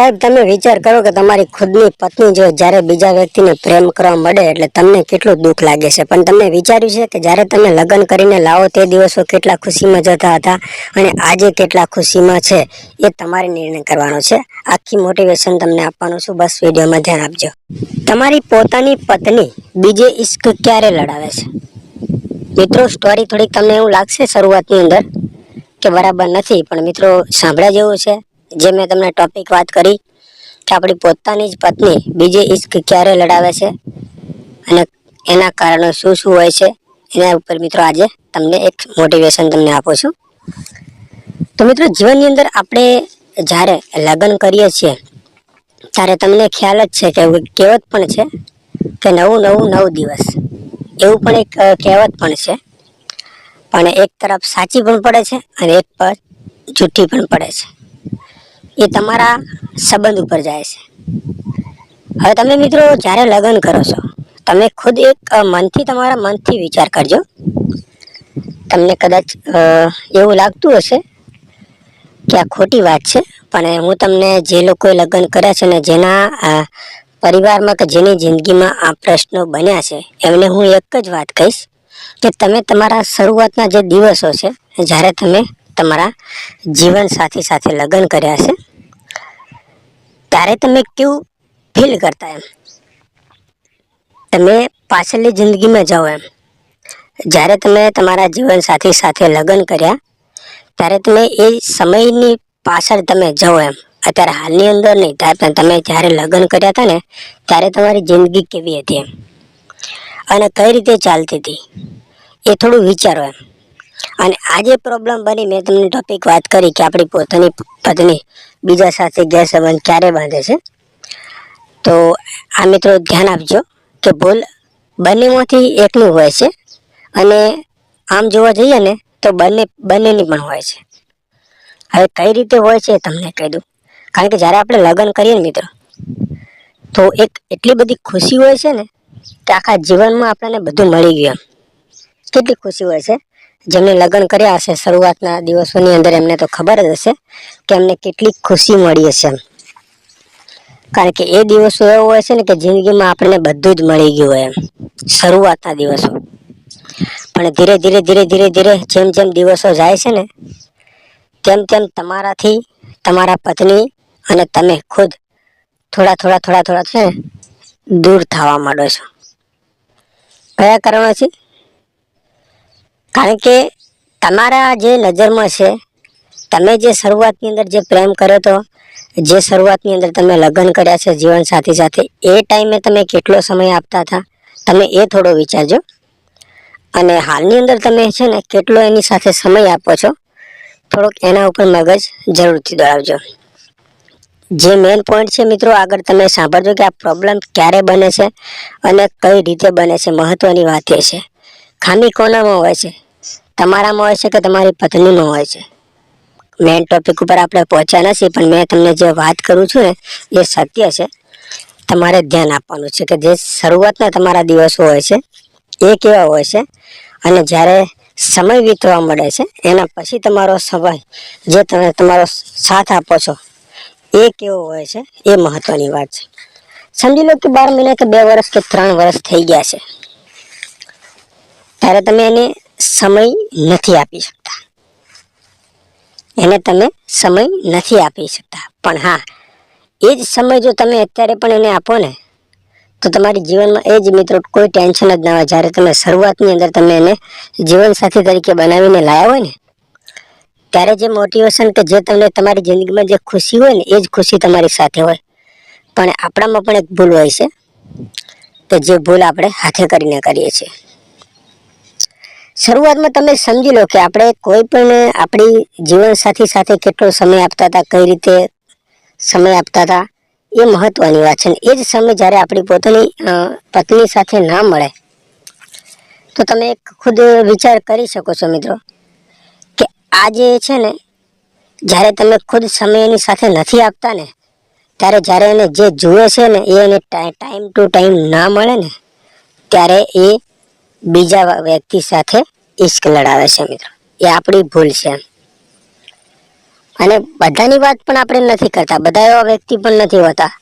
સાહેબ તમે વિચાર કરો કે તમારી ખુદની પત્ની જો જ્યારે બીજા વ્યક્તિને પ્રેમ કરવા મળે એટલે તમને કેટલું દુઃખ લાગે છે, પણ તમે વિચાર્યું છે કે જ્યારે તમે લગ્ન કરીને લાવો તે દિવસો કેટલા ખુશીમાં જતા હતા અને આજે કેટલા ખુશીમાં છે એ તમારે નિર્ણય કરવાનો છે। આખી મોટિવેશન તમને આપવાનું છું, બસ વિડીયોમાં ધ્યાન આપજો। તમારી પોતાની પત્ની બીજે ઇશ્ક ક્યારે લડાવે છે? મિત્રો સ્ટોરી થોડીક તમને એવું લાગશે શરૂઆતની અંદર કે બરાબર નથી, પણ મિત્રો સાંભળ્યા જેવું છે। જે મેં તમને ટોપિક વાત કરી કે આપણી પોતાની જ પત્ની બીજે ઇશ્ક ક્યારે લડાવે છે અને એના કારણો શું શું હોય છે એના ઉપર મિત્રો આજે તમને એક મોટિવેશન તમને આપું છું। તો મિત્રો જીવનની અંદર આપણે જ્યારે લગ્ન કરીએ છીએ ત્યારે તમને ખ્યાલ જ છે કે કહેવત પણ છે કે નવું નવું 9 દિવસ, એવું પણ એક કહેવત પણ છે, પણ એક તરફ સાચી પણ પડે છે અને એક પર જૂઠી પણ પડે છે। એ તમારા સંબંધ ઉપર જાય છે। હવે તમે મિત્રો જ્યારે લગ્ન કરો છો તમે ખુદ એક મનથી તમારા મનથી વિચાર કરજો। તમને કદાચ એવું લાગતું હશે કે આ ખોટી વાત છે, પણ હું તમને જે લોકોએ લગ્ન કર્યા છે ને જેના પરિવારમાં કે જેની જિંદગીમાં આ પ્રશ્નો બન્યા છે એમને હું એક જ વાત કહીશ કે તમે તમારા શરૂઆતના જે દિવસો છે જ્યારે તમે તમારા જીવન સાથી સાથે લગ્ન કર્યા છે ત્યારે તમે કેવું ફીલ કરતા, એમ તમે પાછળની જિંદગીમાં જાઓ એમ જ્યારે તમે તમારા જીવન સાથી સાથે લગ્ન કર્યા ત્યારે તમે એ સમયની પાછળ તમે જાઓ એમ, અત્યારે હાલની અંદર નહીં, ત્યારે તમે જ્યારે લગ્ન કર્યા હતા ને ત્યારે તમારી જિંદગી કેવી હતી એમ અને કઈ રીતે ચાલતી હતી એ થોડું વિચારો એમ। અને આજે પ્રોબ્લેમ બની, મેં તમને ટોપિક વાત કરી કે આપણી પોતાની પત્ની બીજા સાથે ગેરસંબંધ ક્યારે બાંધે છે, તો આ મિત્રો ધ્યાન આપજો કે ભૂલ બંનેમાંથી એકની હોય છે અને આમ જોવા જઈએ ને તો બંનેની પણ હોય છે। હવે કઈ રીતે હોય છે એ તમને કહી દઉં, કારણ કે જ્યારે આપણે લગ્ન કરીએ ને મિત્રો તો એક એટલી બધી ખુશી હોય છે ને કે આખા જીવનમાં આપણને બધું મળી ગયું એમ, કેટલી ખુશી હોય છે। જેમને લગ્ન કર્યા હશે શરૂઆતના દિવસોની અંદર એમને તો ખબર જ હશે કે એમને કેટલી ખુશી મળી હશે એમ, કારણ કે એ દિવસો એવો હોય છે ને કે જિંદગીમાં આપણને બધું જ મળી ગયું હોય એમ શરૂઆતના દિવસો, પણ ધીરે ધીરે ધીરે ધીરે ધીરે જેમ જેમ દિવસો જાય છે ને તેમ તેમ તમારાથી તમારા પત્ની અને તમે ખુદ થોડા થોડા થોડા થોડા છે દૂર થવા માંડો છો। કયા કારણોથી? કારણ કે તમારા જે નજરમાં છે, તમે જે શરૂઆતની અંદર જે પ્રેમ કર્યો હતો, જે શરૂઆતની અંદર તમે લગ્ન કર્યા છે જીવન સાથી સાથે, એ ટાઈમે તમે કેટલો સમય આપતા હતા તમે એ થોડો વિચારજો અને હાલની અંદર તમે છે ને કેટલો એની સાથે સમય આપો છો થોડોક એના ઉપર મગજ જરૂરથી દોડાવજો। જે મેઇન પોઈન્ટ છે મિત્રો આગળ તમે સાંભળજો કે આ પ્રોબ્લેમ ક્યારે બને છે અને કઈ રીતે બને છે। મહત્વની વાત એ છે ખામી કોનામાં હોય છે, તમારામાં હોય છે કે તમારી પત્નીમાં હોય છે? મેઇન ટોપિક ઉપર આપણે પહોંચ્યા નથી, પણ મેં તમને જે વાત કરું છું ને એ સત્ય છે। તમારે ધ્યાન આપવાનું છે કે જે શરૂઆતના તમારા દિવસો હોય છે એ કેવા હોય છે અને જ્યારે સમય વીતવા મળે છે એના પછી તમારો સમય જે તમે તમારો સાથ આપો છો એ કેવો હોય છે એ મહત્વની વાત છે। સમજી લો કે 12 મહિના કે 2 વર્ષ કે 3 વર્ષ થઈ ગયા છે ત્યારે તમે એને સમય નથી આપી શકતા, એને તમે સમય નથી આપી શકતા, પણ હા એ જ સમય જો તમે અત્યારે પણ એને આપો ને તો તમારી જીવનમાં એ જ મિત્રો કોઈ ટેન્શન જ ના હોય। જ્યારે તમે શરૂઆતની અંદર તમે એને જીવનસાથી તરીકે બનાવીને લાવ્યા હોય ને ત્યારે જે મોટિવેશન કે જે તમને તમારી જિંદગીમાં જે ખુશી હોય ને એ જ ખુશી તમારી સાથે હોય, પણ આપણામાં પણ એક ભૂલ હોય છે કે જે ભૂલ આપણે હાથે કરીને કરીએ છીએ। શરૂઆતમાં તમે સમજી લો કે આપણે કોઈ પણ આપણી જીવનસાથી સાથે કેટલો સમય આપતા હતા, કઈ રીતે સમય આપતા હતા એ મહત્વની વાત છે। એ જ સમય જ્યારે આપણી પોતાની પત્ની સાથે ના મળે તો તમે એક ખુદ વિચાર કરી શકો છો મિત્રો કે આ જે છે ને જ્યારે તમે ખુદ સમય એની સાથે નથી આપતા ને ત્યારે જ્યારે એને જે જુએ છે ને એ એને ટાઈમ ટુ ટાઈમ ના મળે ને ત્યારે એ બીજા વ્યક્તિ સાથે ઇશ્ક લડાવે છે મિત્રો, એ આપણી ભૂલ છે। અને બધાની વાત પણ આપણે નથી કરતા, બધા એવા વ્યક્તિ પણ નથી હોતા,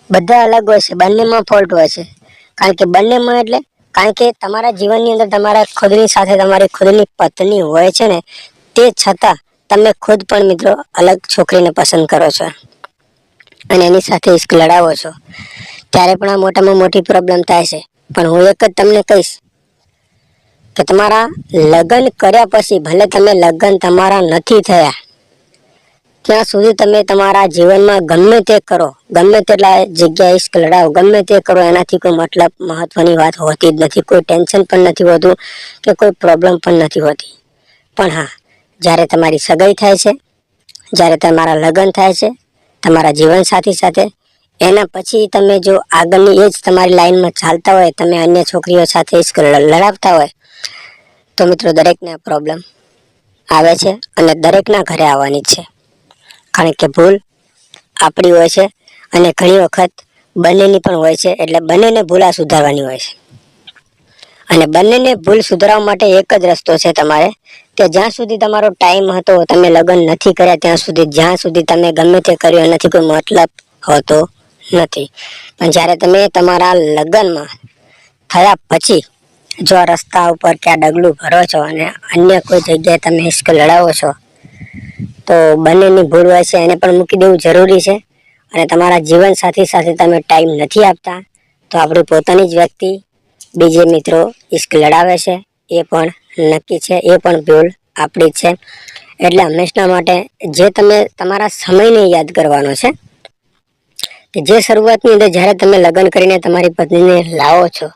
બધા અલગ હોય છે, બંનેમાં ફોલ્ટ હોય છે. કારણ કે બંનેમાં એટલે કારણ કે તમારા જીવનની અંદર તમારા ખુદની સાથે તમારી ખુદની પત્ની હોય છે ને, તે છતાં તમે ખુદ પણ મિત્રો અલગ છોકરીને પસંદ કરો છો અને એની સાથે ઇશ્ક લડાવો છો, ત્યારે પણ આ મોટામાં મોટી પ્રોબ્લેમ થાય છે. પણ હું એક જ તમને કહીશ કે તમારા લગ્ન કર્યા પછી ભલે તમે લગ્ન તમારા નથી થયા ત્યાં સુધી તમે તમારા જીવનમાં ગમે તે કરો, ગમે તેટલા જગ્યાએ ઇશ્ક લડાવો, ગમે તે કરો, એનાથી કોઈ મતલબ મહત્વની વાત હોતી જ નથી. કોઈ ટેન્શન પણ નથી હોતું કે કોઈ પ્રોબ્લેમ પણ નથી હોતી. પણ હા, જ્યારે તમારી સગાઈ થાય છે, જ્યારે તમારા લગ્ન થાય છે તમારા જીવનસાથી સાથે, એના પછી તમે જો આગળની એ જ તમારી લાઈનમાં ચાલતા હોય, તમે અન્ય છોકરીઓ સાથે ઇશ્ક લડાવતા હોય, તો મિત્રો દરેકને આ પ્રોબ્લેમ આવે છે અને દરેકના ઘરે આવવાની જ છે. કારણ કે ભૂલ આપણી હોય છે અને ઘણી વખત બંનેની પણ હોય છે. એટલે બંનેને ભૂલ આ સુધારવાની હોય છે અને બંનેને ભૂલ સુધારવા માટે એક જ રસ્તો છે તમારે, કે જ્યાં સુધી તમારો ટાઈમ હતો, તમે લગ્ન નથી કર્યા ત્યાં સુધી, જ્યાં સુધી તમે ગમે તે કર્યું એનાથી કોઈ મતલબ હોતો નથી. પણ જ્યારે તમે તમારા લગ્નમાં થયા પછી જો આ રસ્તા ઉપર કે આ ડગલું ભરો છો અને અન્ય કોઈ જગ્યાએ તમે ઇશ્ક લડાવો છો, તો બંનેની ભૂલ હોય છે એને પણ મૂકી દેવું જરૂરી છે. અને તમારા જીવન સાથી સાથે તમે ટાઈમ નથી આપતા, તો આપણી પોતાની જ વ્યક્તિ બીજે મિત્રો ઇશ્ક લડાવે છે, એ પણ નક્કી છે, એ પણ ભૂલ આપણી જ છે. એટલે હંમેશા માટે જે તમે તમારા સમયને યાદ કરવાનો છે કે જે શરૂઆતની અંદર જ્યારે તમે લગ્ન કરીને તમારી પત્નીને લાવો છો,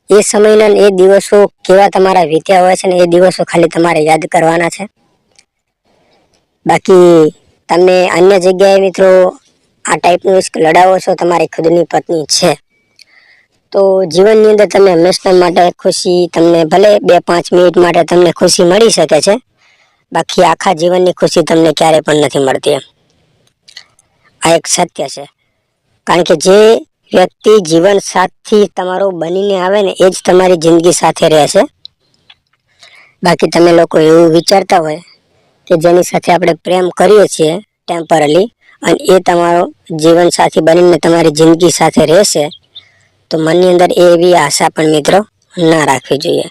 એ સમયના એ દિવસો કેવા તમારા વીત્યા હોય છે ને, એ દિવસો ખાલી તમારે યાદ કરવાના છે. બાકી તમે અન્ય જગ્યાએ મિત્રો આ ટાઈપનું ઇશ્ક લડાવો છો, તમારી ખુદની પત્ની છે, તો જીવનની અંદર તમે હંમેશા માટે ખુશી, તમને ભલે 2-5 મિનિટ માટે તમને ખુશી મળી શકે છે, બાકી આખા જીવનની ખુશી તમને ક્યારે પણ નથી મળતી. આ એક સત્ય છે. કારણ કે જે વ્યક્તિ જીવન સાથી તમારો બનીને આવે ને, એ જ તમારી જિંદગી સાથે રહેશે. બાકી તમે લોકો એવું વિચારતા હોય કે જેની સાથે આપણે પ્રેમ કરીએ છીએ ટેમ્પરરી, અને એ તમારો જીવન સાથી બનીને તમારી જિંદગી સાથે રહેશે, તો મનની અંદર એવી આશા પણ મિત્રો ના રાખવી જોઈએ.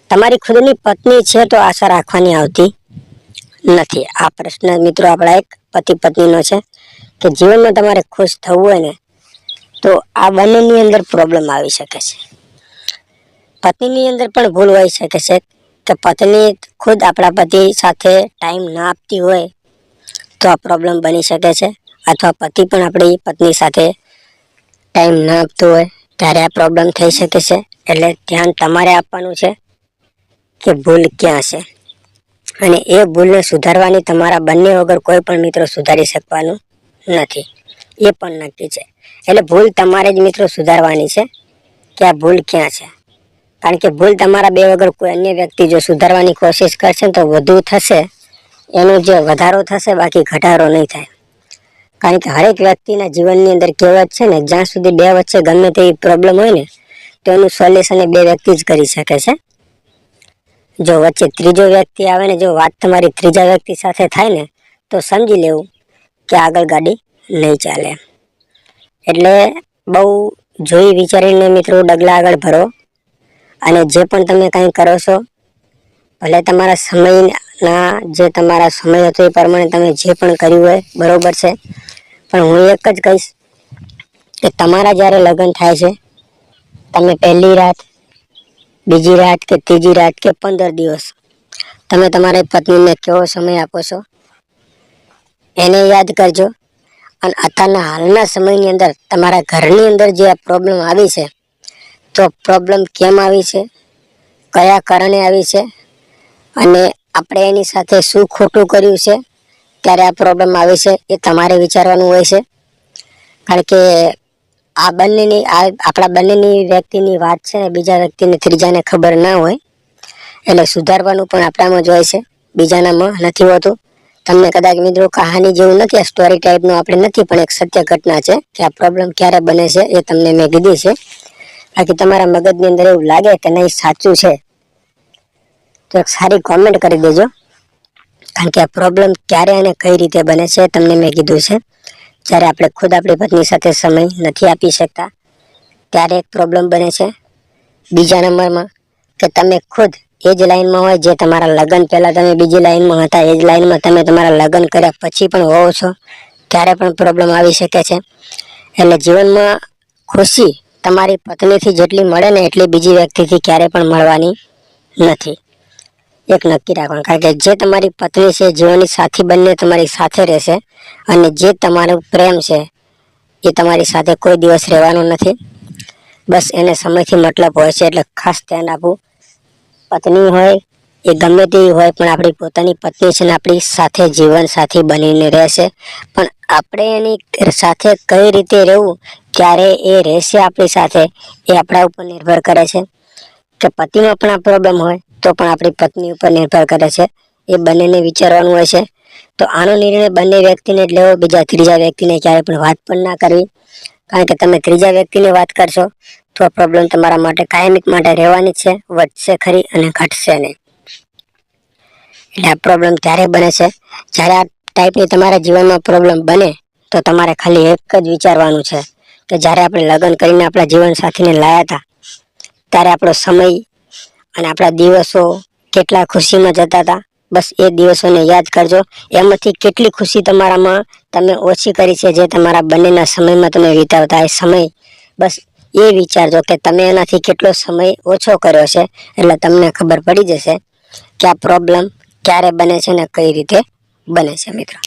તમારી ખુદની પત્ની છે તો આશા રાખવાની આવતી નથી. આ પ્રશ્ન મિત્રો આપણા એક પતિ પત્નીનો છે કે જીવનમાં તમારે ખુશ થવું હોય ને, તો આ બંનેની અંદર પ્રોબ્લેમ આવી શકે છે. પત્નીની અંદર પણ ભૂલ હોઈ શકે છે કે પત્ની ખુદ આપણા પતિ સાથે ટાઈમ ના આપતી હોય તો આ પ્રોબ્લેમ બની શકે છે, અથવા પતિ પણ આપણી પત્ની સાથે ટાઈમ ના આપતો હોય ત્યારે આ પ્રોબ્લેમ થઈ શકે છે. એટલે ધ્યાન તમારે આપવાનું છે કે ભૂલ ક્યાં છે, અને એ ભૂલને સુધારવાની તમારા બંને વગર કોઈ પણ મિત્રો સુધારી શકવાનું નથી, એ પણ નક્કી છે. એટલે ભૂલ તમારે જ મિત્રો સુધારવાની છે કે આ ભૂલ ક્યાં છે. કારણ કે ભૂલ તમારા બે વગર કોઈ અન્ય વ્યક્તિ જો સુધારવાની કોશિશ કરશે તો વધુ થશે, એનો જે વધારો થશે, બાકી ઘટાડો નહીં થાય. કારણ કે હરેક વ્યક્તિના જીવનની અંદર કહેવત છે ને, જ્યાં સુધી બે વચ્ચે ગમે તેવી પ્રોબ્લેમ હોય ને, તો એનું સોલ્યુશન એ બે વ્યક્તિ જ કરી શકે છે. જો વચ્ચે ત્રીજો વ્યક્તિ આવે ને, જો વાત તમારી ત્રીજા વ્યક્તિ સાથે થાય ને, તો સમજી લેવું કે આગળ ગાડી નહીં ચાલે. એટલે બહુ જોઈ વિચારીને મિત્રો ડગલા આગળ ભરો, અને જે પણ તમે કંઈ કરો છો, ભલે તમારા સમયના જે તમારા સમય હતો એ પ્રમાણે તમે જે પણ કર્યું હોય બરોબર છે, પણ હું એક જ કહીશ કે તમારા જ્યારે લગ્ન થાય છે, તમે પહેલી રાત, બીજી રાત કે ત્રીજી રાત કે 15 દિવસ તમે તમારી પત્નીને કેવો સમય આપો છો એને યાદ કરજો. અને અત્યારના હાલના સમયની અંદર તમારા ઘરની અંદર જે આ પ્રોબ્લેમ આવી છે, તો પ્રોબ્લેમ કેમ આવી છે, કયા કારણે આવી છે, અને આપણે એની સાથે શું ખોટું કર્યું છે ત્યારે આ પ્રોબ્લેમ આવે છે, એ તમારે વિચારવાનું હોય છે. કારણ કે આ બંનેની આપણા બંનેની વ્યક્તિની વાત છે ને, બીજા વ્યક્તિને ત્રીજાને ખબર ના હોય, એટલે સુધારવાનું પણ આપણામાં જ હોય છે, બીજાનામાં નથી હોતું. તમને કદાચ મિત્રો કહાની જેવું નથી, આ સ્ટોરી ટાઈપનું આપણે નથી, પણ એક સત્ય ઘટના છે કે આ પ્રોબ્લેમ ક્યારે બને છે એ તમને મેં કીધી છે. બાકી તમારા મગજની અંદર એવું લાગે કે નહીં સાચું છે, તો એક સારી કોમેન્ટ કરી દેજો કારણ કે આ પ્રોબ્લેમ ક્યારે અને કઈ રીતે બને છે તમને મેં કીધું છે. જ્યારે આપણે ખુદ આપણી પત્ની સાથે સમય નથી આપી શકતા ત્યારે એક પ્રોબ્લેમ બને છે. બીજા નંબરમાં કે તમે ખુદ એ જ લાઈનમાં હોય જે તમારા લગ્ન પહેલા તમે બીજી લાઈનમાં હતા, એ જ લાઈનમાં તમે તમારા લગ્ન કર્યા પછી પણ હોવ છો, ત્યારે પણ પ્રોબ્લેમ આવી શકે છે. એટલે જીવનમાં ખુશી તમારી પત્નીથી જેટલી મળે ને એટલી બીજી વ્યક્તિથી ક્યારે પણ મળવાની નથી. એક નક્કી રાખવાનું, કારણ કે જે તમારી પત્ની છે, જીવનની સાથી બનીને તમારી સાથે રહેશે, અને જે તમારો પ્રેમ છે એ તમારી સાથે કોઈ દિવસ રહેવાનો નથી. બસ એને સમયથી મતલબ હોય છે. એટલે ખાસ ધ્યાન આપવું, પત્ની હોય એ ગમે તેવી હોય પણ આપણી પોતાની પત્ની છે ને આપણી સાથે જીવન સાથી બનીને રહેશે. પણ આપણે એની સાથે કઈ રીતે રહેવું, ક્યારે એ રહેશે આપણી સાથે, એ આપણા ઉપર નિર્ભર કરે છે. કે પતિમાં પણ આ પ્રોબ્લેમ હોય તો પણ આપણી પત્ની ઉપર નિર્ભર કરે છે. એ બંનેને વિચારવાનું હોય છે. તો આનો નિર્ણય બંને વ્યક્તિને જ લેવો, બીજા ત્રીજા વ્યક્તિને ક્યારે પણ વાત પણ ના કરવી. કારણ કે તમે ત્રીજા વ્યક્તિને વાત કરશો તો આ પ્રોબ્લેમ તમારા માટે કાયમિક માટે રહેવાની છે, વધશે ખરી અને ઘટશે નહીં. એટલે આ પ્રોબ્લેમ ત્યારે બને છે જ્યારે આ ટાઈપની તમારા જીવનમાં પ્રોબ્લેમ બને તો તમારે ખાલી એક જ વિચારવાનું છે કે જ્યારે આપણે લગ્ન કરીને આપણા જીવન સાથીને લાયા હતા ત્યારે આપણો સમય અને આપણા દિવસો કેટલા ખુશીમાં જતા હતા. બસ એ દિવસોને યાદ કરજો. એમાંથી કેટલી ખુશી તમારામાં તમે ઓછી કરી છે જે તમારા બંનેના સમયમાં તમે વિતાવતા એ સમય, બસ એ વિચારજો કે તમે એનાથી કેટલો સમય ઓછો કર્યો છે. એટલે તમને ખબર પડી જશે કે આ પ્રોબ્લેમ ક્યારે બને છે ને કઈ રીતે બને છે મિત્રો.